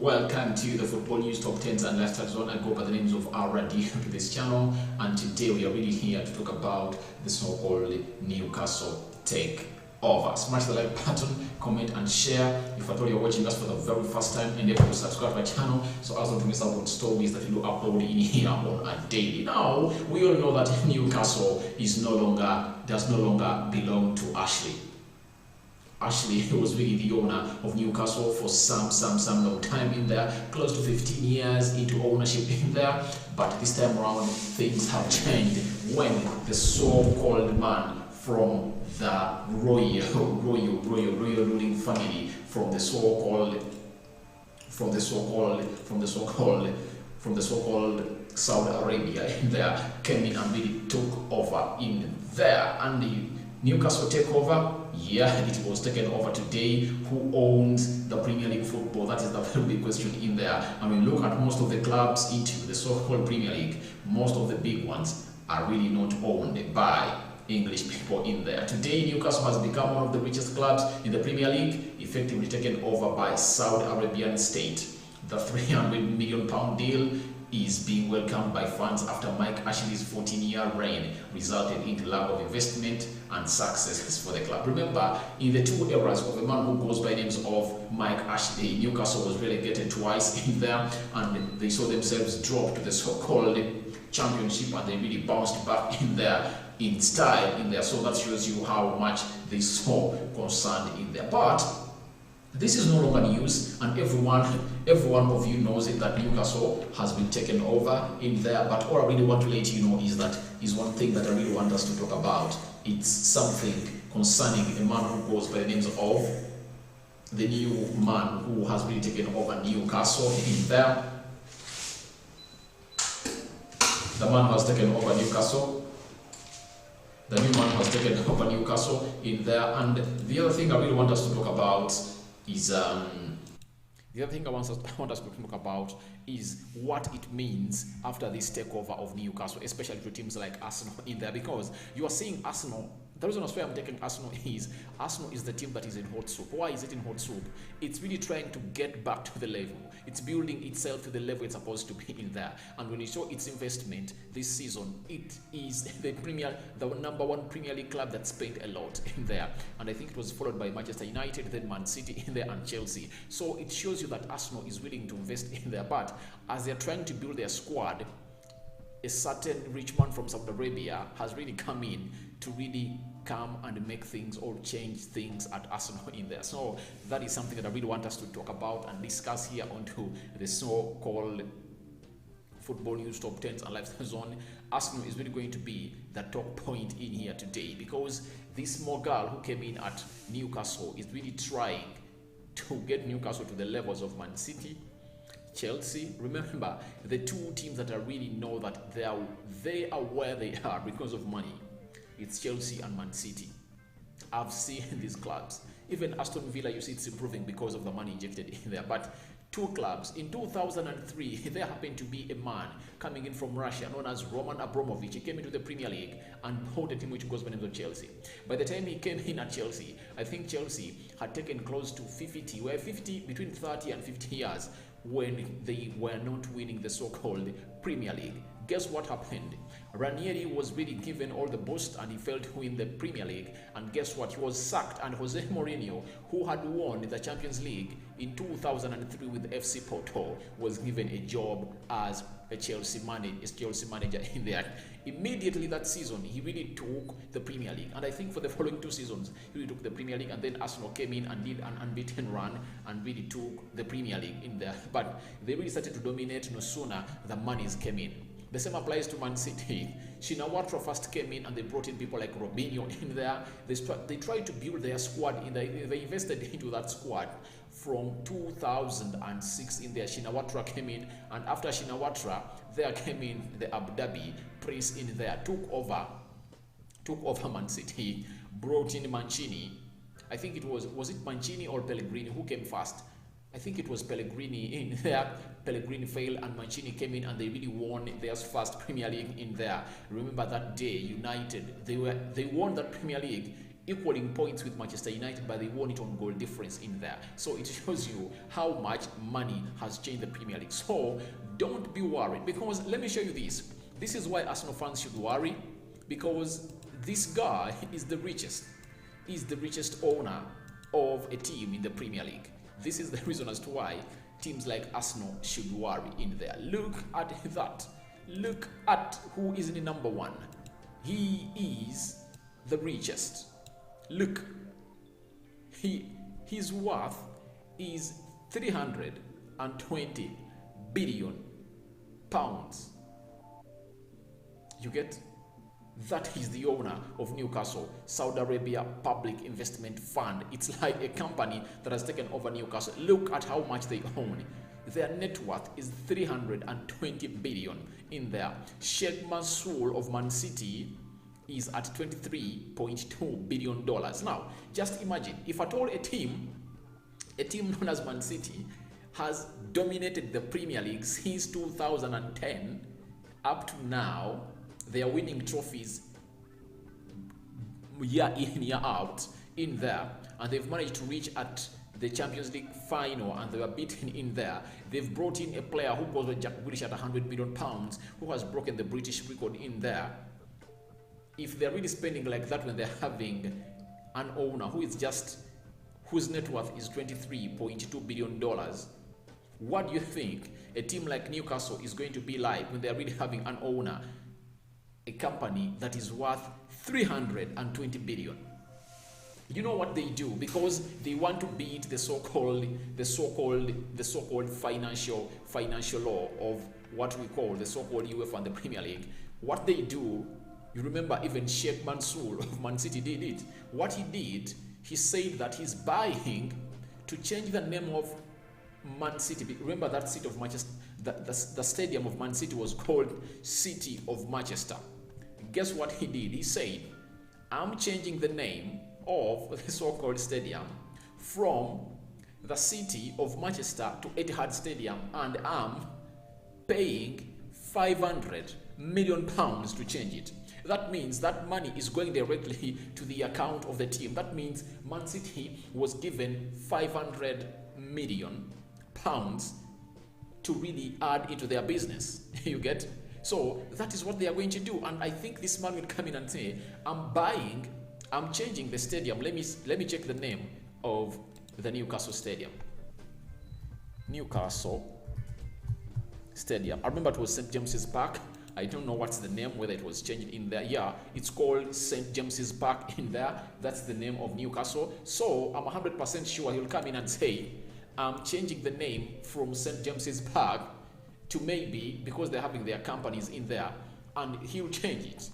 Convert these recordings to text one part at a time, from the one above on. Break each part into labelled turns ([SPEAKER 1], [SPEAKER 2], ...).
[SPEAKER 1] Welcome to the Football News Top 10s and Lifestyle Zone. I go by the names of RD to this channel, and today we are really here to talk about the so-called Newcastle Takeover. Smash the like button, comment and share. If at all you're watching us for the very first time, and able to subscribe to my channel so as not to miss out on stories that we do upload in here on a daily. Now, we all know that Newcastle does no longer belong to Ashley. Ashley was really the owner of Newcastle for some long time in there, close to 15 years into ownership in there. But this time around, things have changed when the so-called man from the royal ruling family, from the so-called Saudi Arabia in there, came in and really took over in there. And the Newcastle Takeover, yeah, it was taken over today. Who owns the Premier League football? That is the very big question in there. I mean, look at most of the clubs into the so-called Premier League. Most of the big ones are really not owned by English people in there. Today, Newcastle has become one of the richest clubs in the Premier League, effectively taken over by Saudi Arabian state. The £300 million deal is being welcomed by fans after Mike Ashley's 14-year reign resulted in lack of investment and successes for the club. Remember, in the two eras of a man who goes by names of Mike Ashley, Newcastle was relegated twice in there, and they saw themselves drop to the so-called championship, and they really bounced back in there in style in there. So that shows you how much they saw concerned in there. But this is no longer news, and every one of you knows it, that Newcastle has been taken over in there. But all I really want to let you know is that is one thing that I really want us to talk about. It's something concerning a man who goes by the names of the new man who has really taken over Newcastle in there. The man who has taken over Newcastle. The new man has taken over Newcastle in there. And the other thing I really want us to talk about is the other thing I want us to talk about is what it means after this takeover of Newcastle, especially to teams like Arsenal in there, because you are seeing Arsenal. The reason why I'm taking Arsenal is the team that is in hot soup. Why is it in hot soup? It's really trying to get back to the level. It's building itself to the level it's supposed to be in there. And when you saw its investment this season, it is the number one Premier League club that spent a lot in there. And I think it was followed by Manchester United, then Man City in there, and Chelsea. So it shows you that Arsenal is willing to invest in there. But as they're trying to build their squad, a certain rich man from Saudi Arabia has really come in to really come and make things or change things at Arsenal in there. So that is something that I really want us to talk about and discuss here onto the so-called Football News Top 10s and Lifestyle Zone. Arsenal is really going to be the top point in here today, because this small girl who came in at Newcastle is really trying to get Newcastle to the levels of Man City, Chelsea. Remember, the two teams that I really know that they are where they are because of money. It's Chelsea and Man City. I've seen these clubs. Even Aston Villa, you see it's improving because of the money injected in there. But two clubs. In 2003, there happened to be a man coming in from Russia known as Roman Abramovich. He came into the Premier League and bought a team which goes by the name of Chelsea. By the time he came in at Chelsea, I think Chelsea had taken close to 50, between 30 and 50 years when they were not winning the so-called Premier League. Guess what happened? Ranieri was really given all the boost and he failed to win the Premier League. And guess what? He was sacked, and Jose Mourinho, who had won the Champions League in 2003 with FC Porto, was given a job as a Chelsea manager in there. Immediately that season, he really took the Premier League. And I think for the following two seasons, he really took the Premier League, and then Arsenal came in and did an unbeaten run and really took the Premier League in there. But they really started to dominate no sooner the monies came in. The same applies to Man City. Shinawatra first came in and they brought in people like Robinho in there. They tried to build their squad in there. They invested into that squad from 2006 in there. Shinawatra came in, and after Shinawatra, there came in the Abu Dhabi Prince in there, took over Man City, brought in Mancini. I think it was it Mancini or Pellegrini who came first? I think it was Pellegrini in there. Pellegrini failed and Mancini came in and they really won their first Premier League in there. Remember that day, United, they won that Premier League equaling points with Manchester United, but they won it on goal difference in there. So it shows you how much money has changed the Premier League. So don't be worried, because let me show you this. This is why Arsenal fans should worry, because this guy is the richest. He's the richest owner of a team in the Premier League. This is the reason as to why teams like Arsenal should worry in there. Look at that. Look at who is in the number one. He is the richest. Look, his worth is 320 billion pounds. You get? That is the owner of Newcastle, Saudi Arabia Public Investment Fund. It's like a company that has taken over Newcastle. Look at how much they own. Their net worth is 320 billion in there. Sheikh Mansour of Man City is at $23.2 billion. Now, just imagine if at all a team known as Man City has dominated the Premier League since 2010 up to now. They are winning trophies year in, year out in there, and they've managed to reach at the Champions League final, and they were beaten in there. They've brought in a player who goes with Jack Grealish at £100 million, who has broken the British record in there. If they're really spending like that when they're having an owner whose net worth is $23.2 billion, what do you think a team like Newcastle is going to be like when they're really having an owner, a company that is worth 320 billion? You know what they do? Because they want to beat the so-called financial law of what we call the so-called UEFA and the Premier League. What they do, you remember even Sheikh Mansour of Man City did it. What he did, he said that he's buying to change the name of Man City. Remember that city of Manchester, the stadium of Man City was called City of Manchester. Guess what he did? He said, I'm changing the name of the so-called stadium from the City of Manchester to Etihad Stadium, and I'm paying £500 million to change it. That means that money is going directly to the account of the team. That means Man City was given £500 million to really add into their business. You get? So that is what they are going to do. And I think this man will come in and say, I'm changing the stadium. Let me check the name of the Newcastle Stadium. Newcastle Stadium. I remember it was St. James's Park. I don't know what's the name, whether it was changed in there. Yeah, it's called St. James's Park in there. That's the name of Newcastle. So I'm 100% sure he'll come in and say, I'm changing the name from St. James's Park to maybe, because they're having their companies in there, and he'll change it.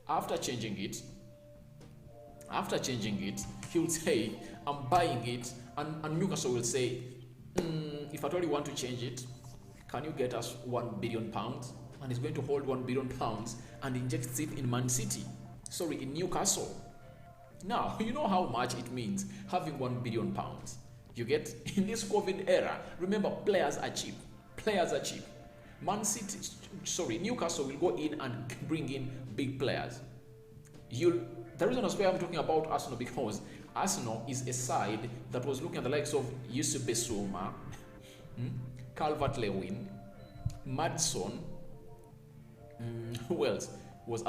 [SPEAKER 1] After changing it, he'll say, I'm buying it, and Newcastle will say, if at all you want to change it, can you get us £1 billion? And he's going to hold £1 billion and inject it in Man City. Sorry, in Newcastle. Now, you know how much it means having £1 billion. You get? In this COVID era, remember, players are cheap. Newcastle will go in and bring in big players. The reason that's why I'm talking about Arsenal, because Arsenal is a side that was looking at the likes of Yusuf Bissouma, Calvert-Lewin, Madson. Who else was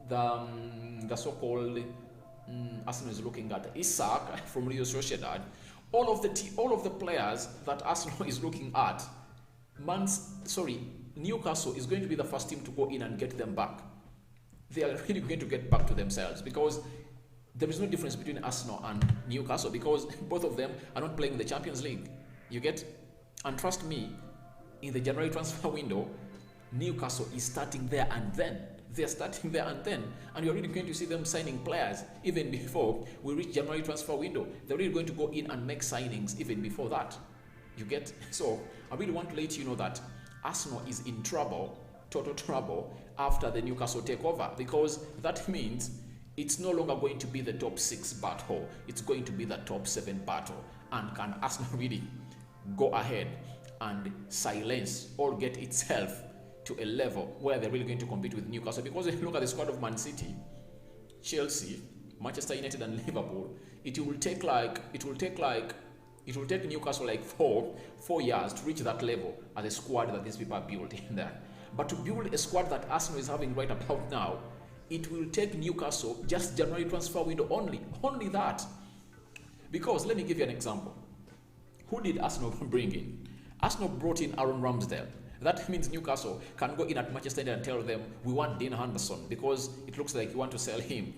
[SPEAKER 1] the so-called Arsenal is looking at? Isak from Real Sociedad. All of the players that Arsenal is looking at, Newcastle is going to be the first team to go in and get them back. They are really going to get back to themselves, because there is no difference between Arsenal and Newcastle, because both of them are not playing the Champions League. You get? And trust me, in the January transfer window, Newcastle is starting there and then. They're starting there and then. And you're really going to see them signing players even before we reach January transfer window. They're really going to go in and make signings even before that. You get? So I really want to let you know that Arsenal is in trouble, total trouble, after the Newcastle takeover, because that means it's no longer going to be the top 6 battle. It's going to be the top 7 battle. And can Arsenal really go ahead and silence or get itself to a level where they're really going to compete with Newcastle? Because if you look at the squad of Man City, Chelsea, Manchester United and Liverpool, it will take Newcastle like four years to reach that level as a squad that these people are built in there. But to build a squad that Arsenal is having right about now, it will take Newcastle just January transfer window only that. Because let me give you an example. Who did Arsenal bring in? Arsenal brought in Aaron Ramsdale. That means Newcastle can go in at Manchester United and tell them, we want Dean Henderson because it looks like you want to sell him.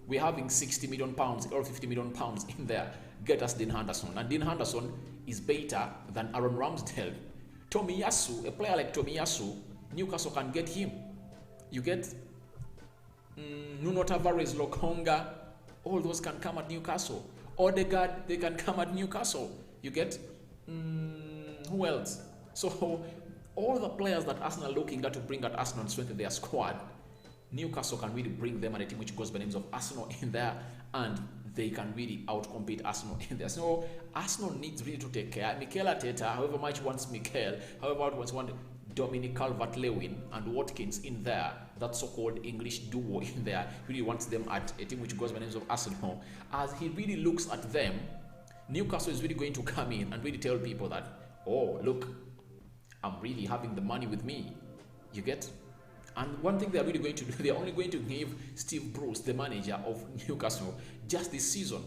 [SPEAKER 1] We're having 60 million pounds or 50 million pounds in there. Get us Dean Henderson. And Dean Henderson is better than Aaron Ramsdale. Tomiyasu, a player like Tomiyasu, Newcastle can get him. You get Nuno Tavares, Lokonga, all those can come at Newcastle. Odegaard, they can come at Newcastle. You get who else? So all the players that Arsenal are looking at to bring at Arsenal and strengthen their squad, Newcastle can really bring them, and a team which goes by the names of Arsenal in there, and they can really outcompete Arsenal in there. So Arsenal needs really to take care. Mikel Arteta, however much wants Mikel, however much wants Dominic Calvert-Lewin and Watkins in there, that so-called English duo in there, really wants them at a team which goes by the names of Arsenal. As he really looks at them, Newcastle is really going to come in and really tell people that, oh, look, I'm really having the money with me. You get? And one thing they're really going to do, they're only going to give Steve Bruce, the manager of Newcastle, just this season.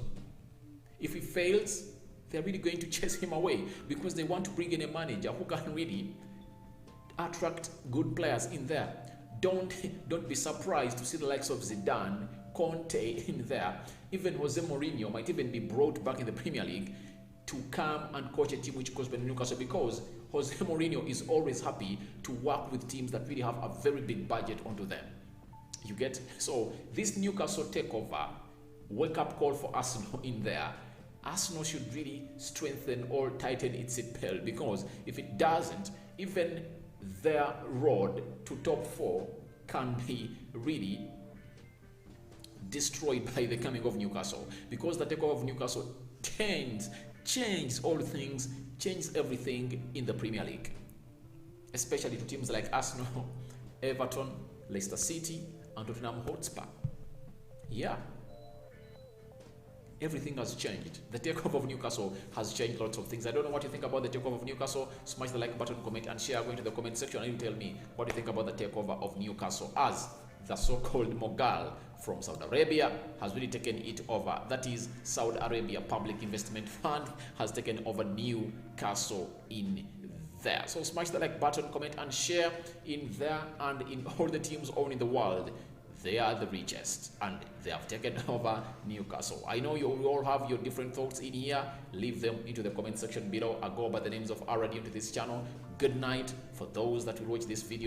[SPEAKER 1] If he fails, they're really going to chase him away because they want to bring in a manager who can really attract good players in there. Don't be surprised to see the likes of Zidane, Conte in there. Even Jose Mourinho might even be brought back in the Premier League to come and coach a team which goes by Newcastle, because Jose Mourinho is always happy to work with teams that really have a very big budget onto them. You get? So this Newcastle takeover, wake up call for Arsenal in there. Arsenal should really strengthen or tighten its belt, because if it doesn't, even their road to top 4 can be really destroyed by the coming of Newcastle, because the takeover of Newcastle changes all things, changes everything in the Premier League, especially to teams like Arsenal, Everton, Leicester City, and Tottenham Hotspur. Yeah, everything has changed. The takeover of Newcastle has changed lots of things. I don't know what you think about the takeover of Newcastle. Smash the like button, comment, and share. Go into the comment section and you tell me what you think about the takeover of Newcastle, as the so-called Mogul from Saudi Arabia has really taken it over. That is, Saudi Arabia Public Investment Fund has taken over Newcastle in there. So smash the like button, comment, and share in there, and in all the teams owned in the world. They are the richest, and they have taken over Newcastle. I know you all have your different thoughts in here. Leave them into the comment section below. I go by the names of RD to this channel. Good night for those that will watch this video.